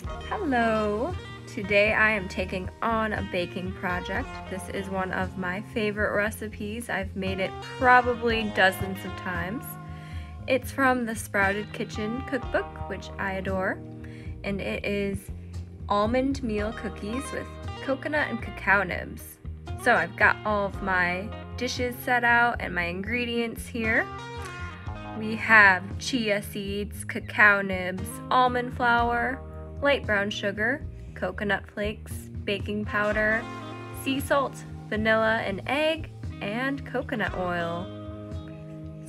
Hello! Today I am taking on a baking project. This is one of my favorite recipes. I've made it probably dozens of times. It's from the Sprouted Kitchen Cookbook, which I adore, and it is Almond Meal Cookies with Coconut and Cacao Nibs. So I've got all of my dishes set out and my ingredients here. We have chia seeds, cacao nibs, almond flour, light brown sugar, coconut flakes, baking powder, sea salt, vanilla and egg, and coconut oil.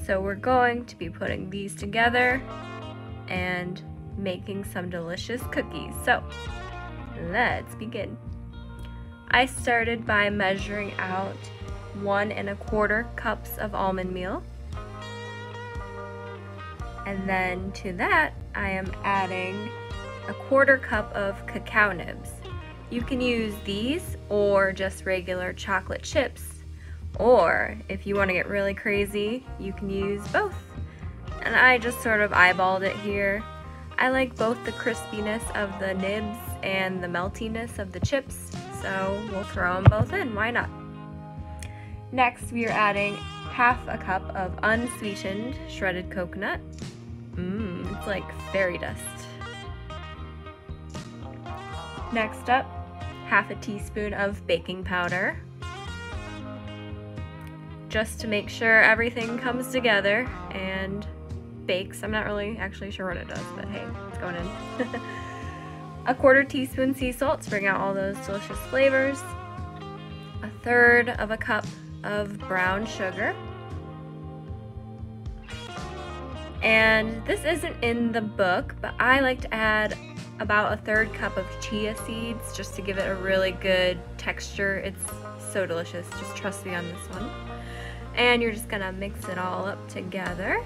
So we're going to be putting these together and making some delicious cookies. So let's begin. I started by measuring out 1 1/4 cups of almond meal. And then to that, I am adding 1/4 cup of cacao nibs. You can use these or just regular chocolate chips. Or if you want to get really crazy, you can use both. And I just sort of eyeballed it here. I like both the crispiness of the nibs and the meltiness of the chips, so we'll throw them both in, why not? Next, we are adding 1/2 cup of unsweetened shredded coconut. It's like fairy dust. Next up, 1/2 teaspoon of baking powder. Just to make sure everything comes together and bakes. I'm not really actually sure what it does, but hey, it's going in. 1/4 teaspoon sea salt to bring out all those delicious flavors. 1/3 cup of brown sugar. And this isn't in the book, but I like to add about 1/3 cup of chia seeds just to give it a really good texture. It's so delicious, just trust me on this one. And you're just gonna mix it all up together.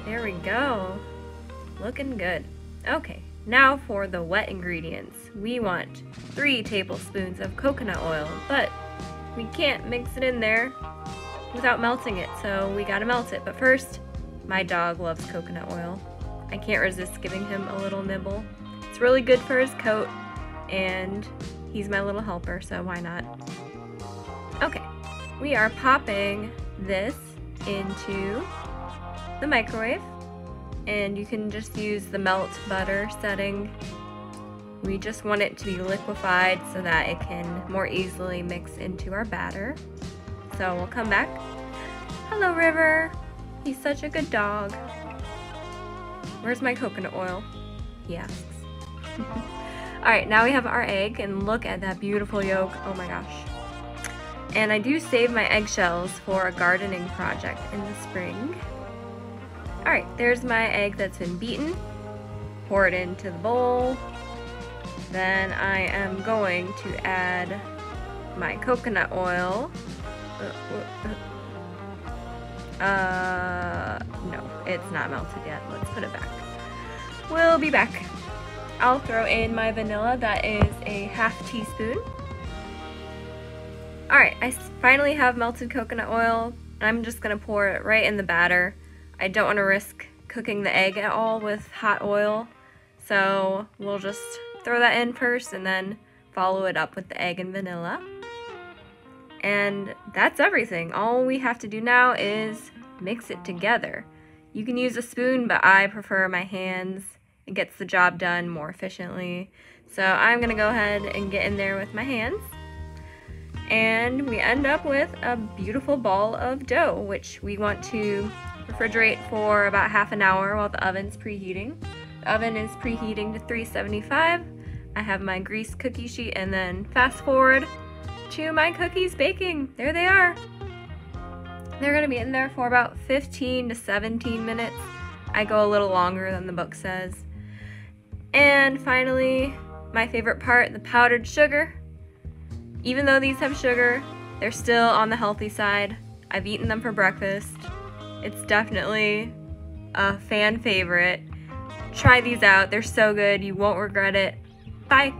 There we go, looking good. Okay, now for the wet ingredients. We want 3 tablespoons of coconut oil, but we can't mix it in there without melting it, so we gotta melt it. But first, my dog loves coconut oil. I can't resist giving him a little nibble. It's really good for his coat, and he's my little helper, so why not? Okay, we are popping this into the microwave, and you can just use the melt butter setting. We just want it to be liquefied so that it can more easily mix into our batter. So we'll come back. Hello, River. He's such a good dog. Where's my coconut oil? He asks. Alright, now we have our egg, and look at that beautiful yolk. Oh my gosh. And I do save my eggshells for a gardening project in the spring. Alright, there's my egg that's been beaten. Pour it into the bowl. Then I am going to add my coconut oil. No, it's not melted yet. Let's put it back. We'll be back. I'll throw in my vanilla. That is a 1/2 teaspoon. Alright, I finally have melted coconut oil. I'm just gonna pour it right in the batter. I don't want to risk cooking the egg at all with hot oil, so we'll just throw that in first and then follow it up with the egg and vanilla. And that's everything. All we have to do now is mix it together. You can use a spoon, but I prefer my hands. It gets the job done more efficiently. So I'm gonna go ahead and get in there with my hands. And we end up with a beautiful ball of dough, which we want to refrigerate for about 1/2 hour while the oven's preheating. The oven is preheating to 375. I have my grease cookie sheet, and then fast forward to my cookies baking. There they are. They're gonna be in there for about 15 to 17 minutes. I go a little longer than the book says. And finally, my favorite part, the powdered sugar. Even though these have sugar, they're still on the healthy side. I've eaten them for breakfast. It's definitely a fan favorite. Try these out, they're so good, you won't regret it. Bye.